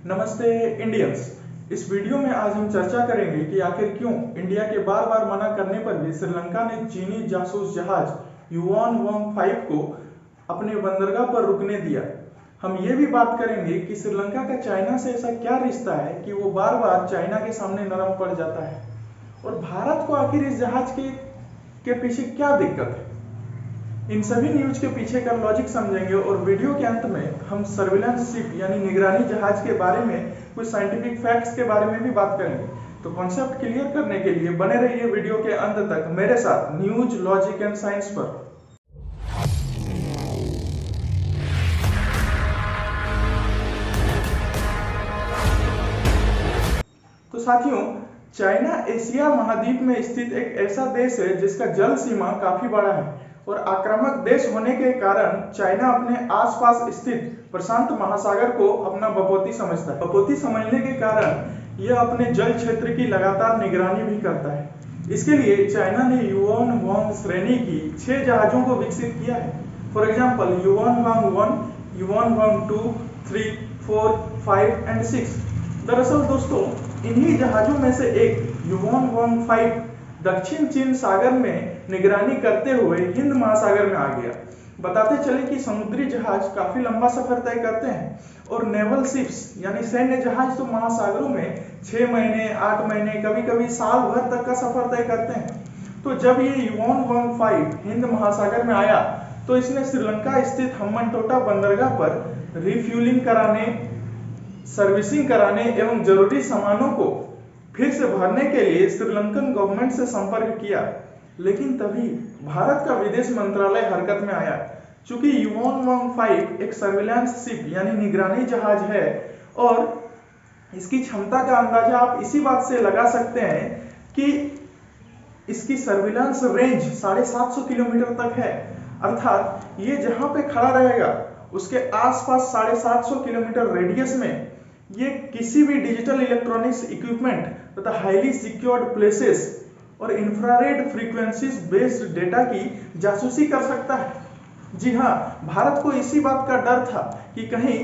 नमस्ते इंडियंस। इस वीडियो में आज हम चर्चा करेंगे कि आखिर क्यों इंडिया के बार बार मना करने पर भी श्रीलंका ने चीनी जासूस जहाज युआन वांग 5 को अपने बंदरगाह पर रुकने दिया। हम ये भी बात करेंगे कि श्रीलंका का चाइना से ऐसा क्या रिश्ता है कि वो बार बार चाइना के सामने नरम पड़ जाता है, और भारत को आखिर इस जहाज के पीछे क्या दिक्कत है। इन सभी न्यूज के पीछे का लॉजिक समझेंगे और वीडियो के अंत में हम सर्विलांस शिप यानी निगरानी जहाज के बारे में कुछ साइंटिफिक फैक्ट्स के बारे में भी बात करेंगे। तो कॉन्सेप्ट क्लियर करने के लिए बने रहिए वीडियो के अंत तक मेरे साथ न्यूज, लॉजिक एंड साइंस पर। तो साथियों, चाइना एशिया महाद्वीप में स्थित एक ऐसा देश है जिसका जल सीमा काफी बड़ा है, और आक्रामक देश होने के कारण चाइना अपने आसपास स्थित प्रशांत महासागर को अपना बपौती समझता है। बपौती समझने के कारण यह अपने जल क्षेत्र की लगातार निगरानी भी करता है। इसके लिए चाइना ने युआन वांग श्रेणी की 6 जहाजों को विकसित किया है। For example yuan Wang 1, yuan Wang 2, 3, 4, 5 and 6। दरअसल दोस्तों, इन्हीं जहाजों में से एक युआन वांग 5 दक्षिण चीन सागर में निगरानी करते हुए हिंद महासागर में आ गया। बताते चले कि समुद्री जहाज काफी लंबा सफर तय करते हैं, और नेवल शिप्स यानी सैन्य जहाज तो महासागरों में 6 महीने, 8 महीने, कभी कभी साल भर तक का सफर तय करते हैं। तो जब ये युआन वांग 5 हिंद महासागर में आया तो इसने श्रीलंका स्थित हम्बनटोटा बंदरगाह पर रिफ्यूलिंग कराने, सर्विसिंग कराने एवं जरूरी सामानों को फिर से भरने के लिए श्रीलंकन गवर्नमेंट से संपर्क किया। लेकिन तभी भारत का विदेश मंत्रालय हरकत में आया। चूंकि युआन वांग 5 एक सर्विलांस शिप यानी निगरानी जहाज है, और इसकी क्षमता का अंदाजा आप इसी बात से लगा सकते हैं कि इसकी सर्विलांस रेंज 750 किलोमीटर तक है। अर्थात ये जहां पे खड़ा रहेगा उसके आसपास 750 किलोमीटर रेडियस में ये किसी भी डिजिटल इलेक्ट्रॉनिक्स इक्विपमेंट तथा हाईली सिक्योर्ड प्लेसेस और इंफ्रारेड फ्रीक्वेंसीज बेस्ड डेटा की जासूसी कर सकता है। जी हाँ, भारत को इसी बात का डर था कि कहीं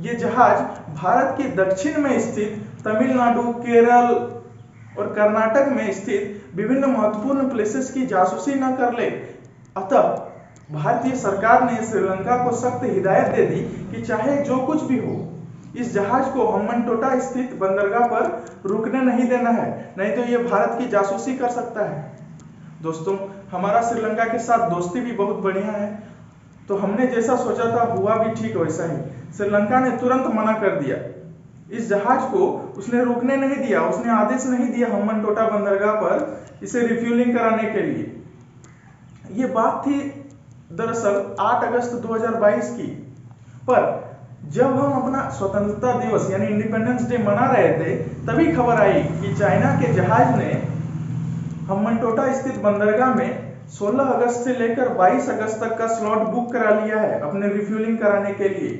ये जहाज भारत के दक्षिण में स्थित तमिलनाडु, केरल और कर्नाटक में स्थित विभिन्न महत्वपूर्ण प्लेसेस की जासूसी न कर ले। अतः भारतीय सरकार ने श्रीलंका को सख्त हिदायत दे दी कि चाहे जो कुछ भी हो, इस जहाज को हम्बनटोटा स्थित बंदरगाह पर रुकने नहीं देना है, नहीं तो ये भारत की जासूसी कर सकता है। दोस्तों, हमारा श्रीलंका के साथ दोस्ती भी बहुत बढ़िया है, तो हमने जैसा सोचा था हुआ भी ठीक वैसा ही। श्रीलंका ने तुरंत मना कर दिया। इस जहाज को उसने रुकने नहीं दिया, उसने आदेश नहीं दिया हम्बनटोटा बंदरगाह पर इसे रिफ्यूलिंग कराने के लिए। ये बात थी दरअसल 8 अगस्त 2022 की। पर जब हम अपना स्वतंत्रता दिवस यानी इंडिपेंडेंस डे मना रहे थे, तभी खबर आई कि चाइना के जहाज ने हम्बनटोटा स्थित बंदरगाह में 16 अगस्त से लेकर 22 अगस्त तक का स्लॉट बुक करा लिया है अपने रिफ्यूलिंग कराने के लिए।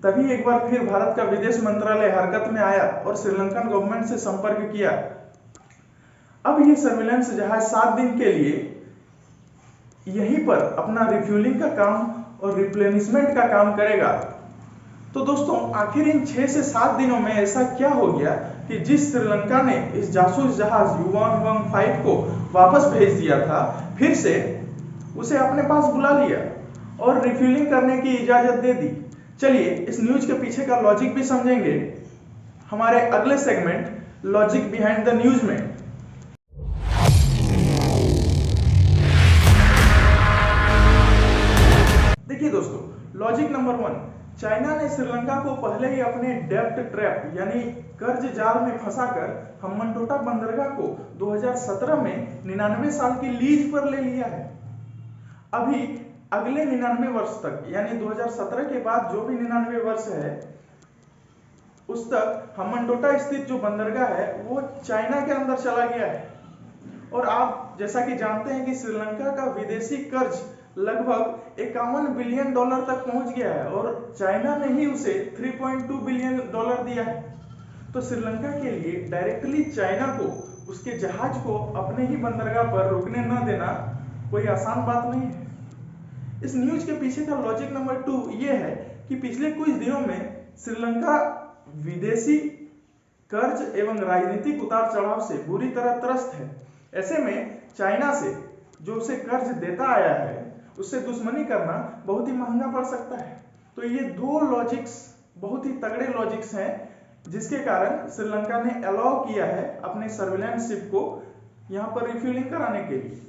तभी एक बार फिर भारत का विदेश मंत्रालय हरकत में आया और श्रीलंकन गवर्नमेंट से संपर्क किया। अब ये सर्विलांस जहाज 7 दिन के लिए यहीं पर अपना रिफ्यूलिंग का काम और रिप्लेनिशमेंट का काम करेगा। तो दोस्तों, आखिर इन 6 से 7 दिनों में ऐसा क्या हो गया कि जिस श्रीलंका ने इस जासूस जहाज युआन वांग 5 को वापस भेज दिया था, फिर से उसे अपने पास बुला लिया और रिफ्यूलिंग करने की इजाजत दे दी। चलिए इस न्यूज के पीछे का लॉजिक भी समझेंगे हमारे अगले segment logic behind the news में। देखिए दोस्तों, लॉजिक नंबर 1, चाइना ने श्रीलंका को पहले ही अपने डेब्ट ट्रैप यानी कर्ज जाल में फंसाकर हम्बनटोटा बंदरगाह को 2017 में 99 साल की लीज पर ले लिया है। अभी अगले 99 वर्ष तक यानी 2017 के बाद जो भी 99 वर्ष है उस तक हम्बनटोटा स्थित जो बंदरगाह है वो चाइना के अंदर चला गया है। और आप जैसा कि जानते हैं कि श्रीलंका का विदेशी कर्ज लगभग $51 बिलियन तक पहुंच गया है, और चाइना ने ही उसे $3.2 बिलियन दिया है। तो श्रीलंका के लिए डायरेक्टली चाइना को उसके जहाज को अपने ही बंदरगाह पर रुकने न देना कोई आसान बात नहीं है। इस न्यूज के पीछे का लॉजिक नंबर 2 ये है कि पिछले कुछ दिनों में श्रीलंका विदेशी कर्ज एवं राजनीतिक उतार चढ़ाव से बुरी तरह त्रस्त है। ऐसे में चाइना से जो उसे कर्ज देता आया है उससे दुश्मनी करना बहुत ही महंगा पड़ सकता है। तो ये दो लॉजिक्स बहुत ही तगड़े लॉजिक्स हैं जिसके कारण श्रीलंका ने अलाउ किया है अपने सर्विलांस शिप को यहाँ पर रिफ्यूलिंग कराने के लिए।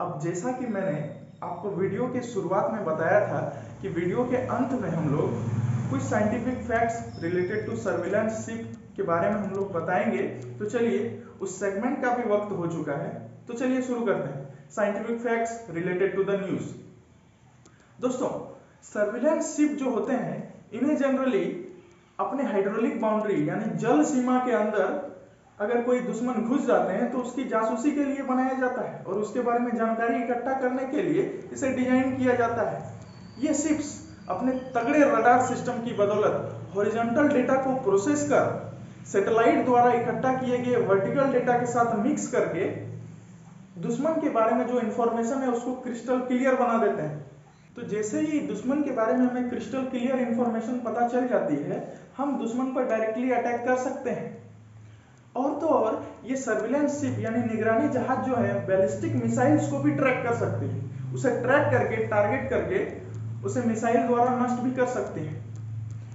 अब जैसा कि मैंने आपको वीडियो के शुरुआत में बताया था कि वीडियो के अंत में हम लोग कुछ scientific facts related to surveillance ship के बारे में हम लोग बताएंगे। तो चलिए, उस सेगमेंट का भी वक्त हो चुका है, तो चलिए शुरू करते हैं। Scientific facts related to the news. दोस्तों, सर्विलांस शिप जो होते हैं इन्हें जनरली अपने हाइड्रोलिक बाउंड्री यानी जल सीमा के अंदर अगर कोई दुश्मन घुस जाते हैं तो उसकी जासूसी के लिए बनाया जाता है और उसके बारे में जानकारी इकट्ठा करने के लिए इसे डिजाइन किया जाता है। ये शिप्स अपने तगड़े रडार सिस्टम की बदौलत हॉरिजॉन्टल डेटा को प्रोसेस कर सैटेलाइट द्वारा इकट्ठा किए गए वर्टिकल डेटा के साथ मिक्स करके दुश्मन के बारे में जो इंफॉर्मेशन है उसको क्रिस्टल क्लियर बना देते हैं। तो जैसे ही दुश्मन के बारे में हमें क्रिस्टल क्लियर इंफॉर्मेशन पता चल जाती है, हम दुश्मन पर डायरेक्टली अटैक कर सकते हैं। और तो और ये सर्विलांस शिप यानी निगरानी जहाज जो है बैलिस्टिक मिसाइल्स को भी ट्रैक कर सकती है। उसे ट्रैक करके टारगेट करके उसे मिसाइल द्वारा नष्ट भी कर सकती है।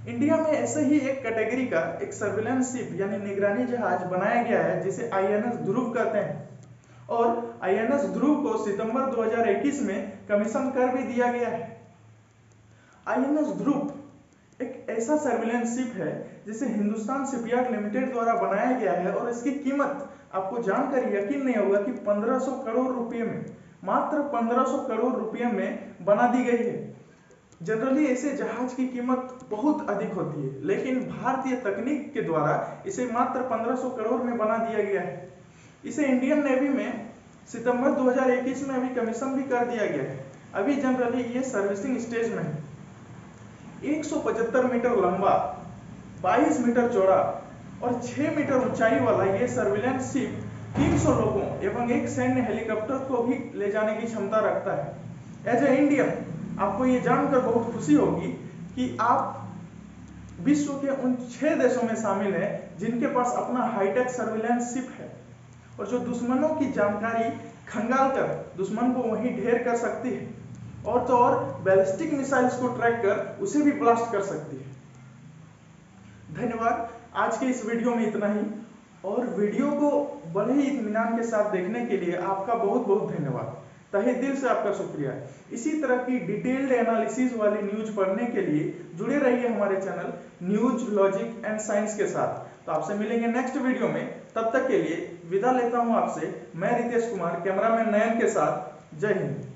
इंडिया में ऐसे ही एक कैटेगरी का एक सर्विलांस शिप यानी निगरानी जहाज बनाया गया है जिसे INS ध्रुव कहते हैं और INS ध्रुव को सितंबर 2021 में कमीशन कर भी दिया गया है। INS ध्रुव एक ऐसा सर्विलांस शिप है जिसे हिंदुस्तान शिपयार्ड लिमिटेड द्वारा बनाया गया है और इसकी कीमत आपको जानकर यकीन नहीं होगा कि 1500 करोड़ रुपए में, मात्र 1500 करोड़ रुपए में बना दी गई है। जनरली ऐसे जहाज की कीमत बहुत अधिक होती है, लेकिन भारतीय तकनीक के द्वारा इसे मात्र 1500 करोड़ में बना दिया गया है। इसे इंडियन नेवी में सितंबर 2021 में अभी कमीशन भी कर दिया गया है। अभी जनरली ये सर्विसिंग स्टेज में है। 175 मीटर लंबा, 22 मीटर चौड़ा और 6 मीटर ऊंचाई वाला ये सर्विलांस शिप 300 लोगों एवं एक सैन्य हेलीकॉप्टर को भी ले जाने की क्षमता रखता है। एज ए इंडियन आपको ये जानकर बहुत खुशी होगी कि आप विश्व के उन 6 देशों में शामिल हैं जिनके पास अपना हाईटेक सर्विलांस शिप है और जो दुश्मनों की जानकारी खंगाल कर दुश्मन को वहीं ढेर कर सकती है और तो और बैलिस्टिक मिसाइल्स को ट्रैक कर उसे भी ब्लास्ट कर सकती है। धन्यवाद। आज के इस वीडियो में इतना ही, और वीडियो को बड़े ही इत्मीनान के साथ देखने के लिए आपका बहुत बहुत धन्यवाद। तहे दिल से आपका शुक्रिया। इसी तरह की डिटेल्ड एनालिसिस वाली न्यूज पढ़ने के लिए जुड़े रहिए हमारे channel news logic and science के साथ। तो आपसे मिलेंगे नेक्स्ट वीडियो में, तब तक के लिए विदा लेता हूं आपसे मैं रितेश कुमार, कैमरामैन नयन के साथ। जय हिंद।